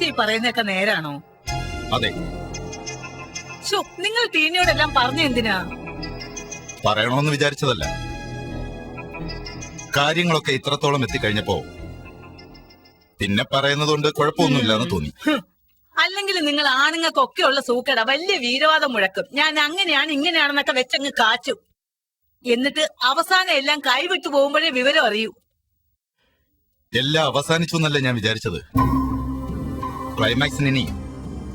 Christy പറയുന്നൊക്കെ നേരാണോ? അതെ. നിങ്ങൾ ടീനയോടെല്ലാം പറഞ്ഞു എന്തിനാ? പറയണമെന്ന് വിചാരിച്ചതല്ല. കാര്യങ്ങളൊക്കെ ഇത്രത്തോളം എത്തിക്കഴിഞ്ഞപ്പോ പിന്നെ പറയുന്നതുകൊണ്ട് കുഴപ്പമൊന്നുമില്ലാന്ന് തോന്നി. അല്ലെങ്കിൽ നിങ്ങൾ ആണുങ്ങൾക്കൊക്കെ ഉള്ള സൂക്കട വലിയ വീരവാദം മുഴക്കും. ഞാൻ അങ്ങനെയാണ് ഇങ്ങനെയാണെന്നൊക്കെ വെച്ചങ്ങ് കാച്ചും. എന്നിട്ട് അവസാനം എല്ലാം കൈവിട്ടു പോകുമ്പോഴേ വിവരം അറിയൂ. എല്ലാം അവസാനിച്ചു എന്നല്ല ഞാൻ വിചാരിച്ചത്. ക്ലൈമാക്സിന് ഇനി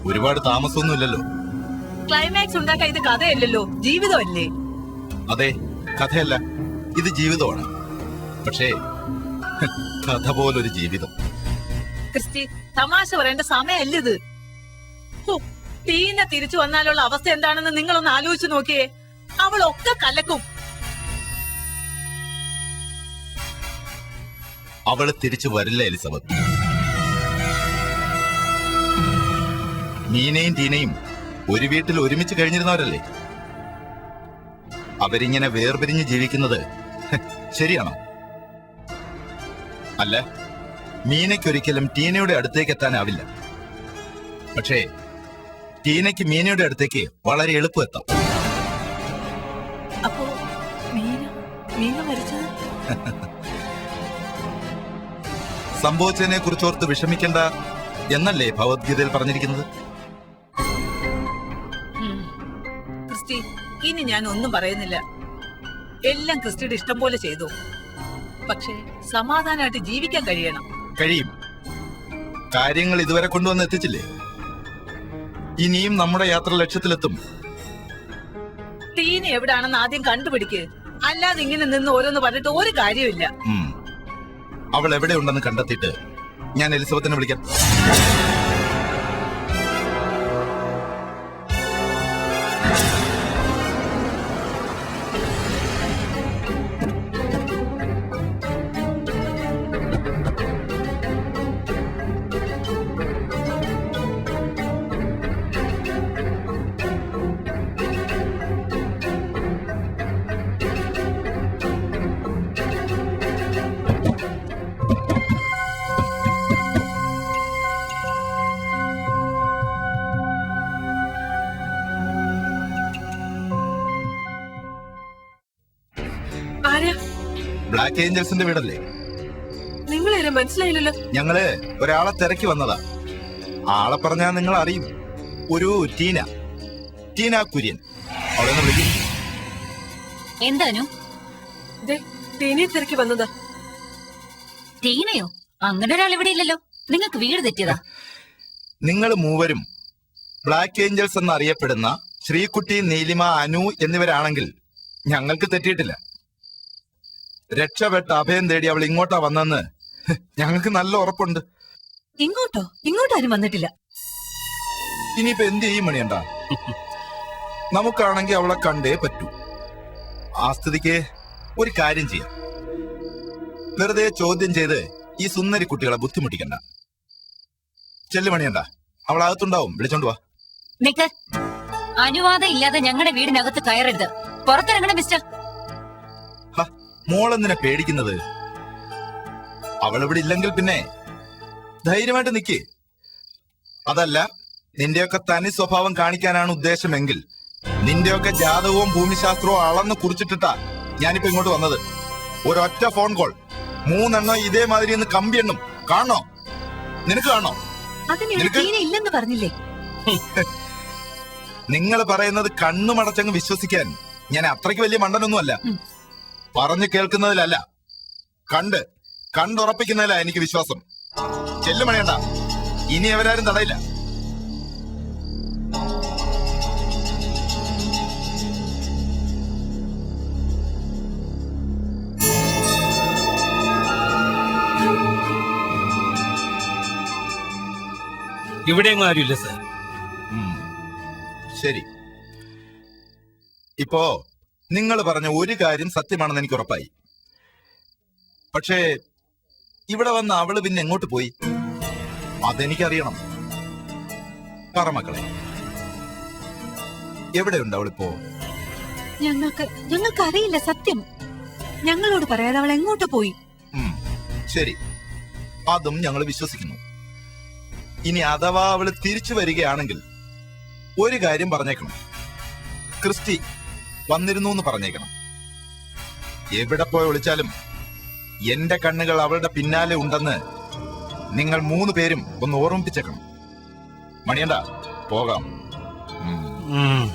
ഒരുപാട് താമസമൊന്നുമില്ലല്ലോ. ക്ലൈമാക്സ് ഉണ്ടാക്കാൻ ഇത് കഥയല്ലല്ലോ, ജീവിതമല്ലേ? അതെ, കഥയല്ല, ഇത് ജീവിതമാണ്. പക്ഷേ കഥ പോലൊരു ജീവിതം. ക്രിസ്റ്റി, തമാശ പറയേണ്ട സമയമല്ല ഇത്. ടീന തിരിച്ചു വന്നാലുള്ള അവസ്ഥ എന്താണെന്ന് നിങ്ങളൊന്ന് ആലോചിച്ചു നോക്കിയേ. അവളൊക്കെ കലക്കും. അവള് തിരിച്ചു വരില്ല എലിസബത്ത്. മീനയും ടീനയും ഒരു വീട്ടിൽ ഒരുമിച്ച് കഴിഞ്ഞിരുന്നവരല്ലേ. അവരിങ്ങനെ വേർപിരിഞ്ഞ് ജീവിക്കുന്നത് ശരിയാണോ? അല്ല, മീനയ്ക്കൊരിക്കലും ടീനയുടെ അടുത്തേക്ക് എത്താനാവില്ല. പക്ഷേ ടീനയ്ക്ക് മീനയുടെ അടുത്തേക്ക് വളരെ എളുപ്പം എത്താം. അപ്പോ മീന മരിച്ചത് സംഭവിച്ചതിനെ കുറിച്ചോർത്ത് വിഷമിക്കണ്ട എന്നല്ലേ ഭഗവത്ഗീതയിൽ പറഞ്ഞിരിക്കുന്നത്? ക്രിസ്റ്റി, ഇനി ഞാൻ ഒന്നും പറയുന്നില്ല. എല്ലാം ക്രിസ്റ്റിയുടെ ഇഷ്ടം പോലെ ചെയ്തു. പക്ഷേ സമാധാനമായിട്ട് ജീവിക്കാൻ കഴിയണം. കഴിയും. കാര്യങ്ങൾ ഇതുവരെ കൊണ്ടുവന്ന് എത്തിച്ചില്ലേ? ഇനിയും നമ്മുടെ യാത്ര ലക്ഷ്യത്തിലെത്തും. ടീന എവിടാണെന്ന് ആദ്യം കണ്ടുപിടിക്ക്. അല്ലാതെ ഇങ്ങനെ നിന്ന് ഓരോന്ന് പറഞ്ഞിട്ട് ഒരു കാര്യമില്ല. അവൾ എവിടെ ഉണ്ടെന്ന് കണ്ടെത്തിയിട്ട് ഞാൻ എലിസബത്തിനെ വിളിക്കാം. ബ്ലാക്ക് ഏഞ്ചൽസിന്റെ വീടല്ലേ? നിങ്ങളെ മനസ്സിലായില്ലല്ലോ. ഞങ്ങള് ഒരാളെ തിരക്കി വന്നതാ. ആളെ പറഞ്ഞാ നിങ്ങൾ അറിയും. ഒരു ടീന കുര്യൻ. അവളെന്ന് വിളിക്കും. എന്താനു? ടീനയെ തിരക്കി വന്നതാ. ടീനയോ? അങ്ങനെ ഒരാൾ ഇവിടെ ഇല്ലല്ലോ. നിങ്ങൾക്ക് വീട് തെറ്റിയതാ. നിങ്ങൾ മൂവരും ബ്ലാക്ക് ഏഞ്ചൽസ് എന്നറിയപ്പെടുന്ന ശ്രീകുട്ടി, നീലിമ, അനു എന്നിവരാണെങ്കിൽ ഞങ്ങൾക്ക് തെറ്റിയിട്ടില്ല. രക്ഷപ്പെട്ട അഭയം തേടി അവൾ ഇങ്ങോട്ടാ വന്നെന്ന് ഞങ്ങൾക്ക് നല്ല ഉറപ്പുണ്ട്. ഇങ്ങോട്ടാരും വന്നിട്ടില്ല. ഇനിയിപ്പോ എന്ത് ചെയ്യും മണിയണ്ട? നമുക്കാണെങ്കിൽ അവളെ കണ്ടേ പറ്റൂ. ആ സ്ഥിതിക്ക് ഒരു കാര്യം ചെയ്യാം. വെറുതെ ചോദ്യം ചെയ്ത് ഈ സുന്ദരി കുട്ടികളെ ബുദ്ധിമുട്ടിക്കണ്ട. ചെല്ലു മണിയണ്ട, അവൾ അകത്തുണ്ടാവും. വിളിച്ചോണ്ട് വാ. നിക്ക്. അനുവാദം ഇല്ലാതെ ഞങ്ങളുടെ വീടിനകത്ത് കയറരുത്. പുറത്തിറങ്ങണം മിസ്റ്റർ. മോളെന്തിനാ പേടിക്കുന്നത്? അവളിവിടെ ഇല്ലെങ്കിൽ പിന്നെ ധൈര്യമായിട്ട് നിക്ക്. അതല്ല, നിന്റെയൊക്കെ തനി സ്വഭാവം കാണിക്കാനാണ് ഉദ്ദേശമെങ്കിൽ നിന്റെയൊക്കെ ജാതകവും ഭൂമിശാസ്ത്രവും അളന്ന് കുറിച്ചിട്ടിട്ടാ ഞാനിപ്പോ ഇങ്ങോട്ട് വന്നത്. ഒരൊറ്റ ഫോൺ കോൾ 3 എണ്ണം ഇതേമാതിരി ഒന്ന് കമ്പി എണ്ണും. കാണണോ? നിനക്ക് കാണണോ? ഇല്ലെന്ന് പറഞ്ഞില്ലേ? നിങ്ങൾ പറയുന്നത് കണ്ണുമടച്ചങ്ങ് വിശ്വസിക്കാൻ ഞാൻ അത്രയ്ക്ക് വലിയ മണ്ടനൊന്നുമല്ല. പറഞ്ഞു കേൾക്കുന്നതിലല്ല, കണ്ടുറപ്പിക്കുന്നതിലാ എനിക്ക് വിശ്വാസം. ചെല്ലുമണിയണ്ട, ഇനി അവരാരും തടയില്ല. ഇവിടെയൊന്നും ആരുമില്ല സാർ. ശരി. ഇപ്പോ നിങ്ങൾ പറഞ്ഞ ഒരു കാര്യം സത്യമാണെന്ന് എനിക്ക് ഉറപ്പായി. പക്ഷേ ഇവിടെ വന്ന അവള് പിന്നെ എങ്ങോട്ട് പോയി? അതെനിക്കറിയണം. പറ മക്കളെ, എവിടെയുണ്ട് അവളിപ്പോ? ഞങ്ങൾക്ക് അറിയില്ല. സത്യം, ഞങ്ങളോട് പറയാതെ അവൾ എങ്ങോട്ട് പോയി? ശരി, അതും ഞങ്ങൾ വിശ്വസിക്കുന്നു. ഇനി അഥവാ അവള് തിരിച്ചു വരികയാണെങ്കിൽ ഒരു കാര്യം പറഞ്ഞേക്കണം, ക്രിസ്റ്റി വന്നിരുന്നു എന്ന് പറഞ്ഞേക്കണം. എവിടെ പോയി ഒളിച്ചാലും എന്റെ കണ്ണുകൾ അവളുടെ പിന്നാലെ ഉണ്ടെന്ന് നിങ്ങൾ 3 പേരും ഒന്ന് ഓർമ്മിപ്പിച്ചേക്കണം. മണിയണ്ട, പോകാം. ഉം.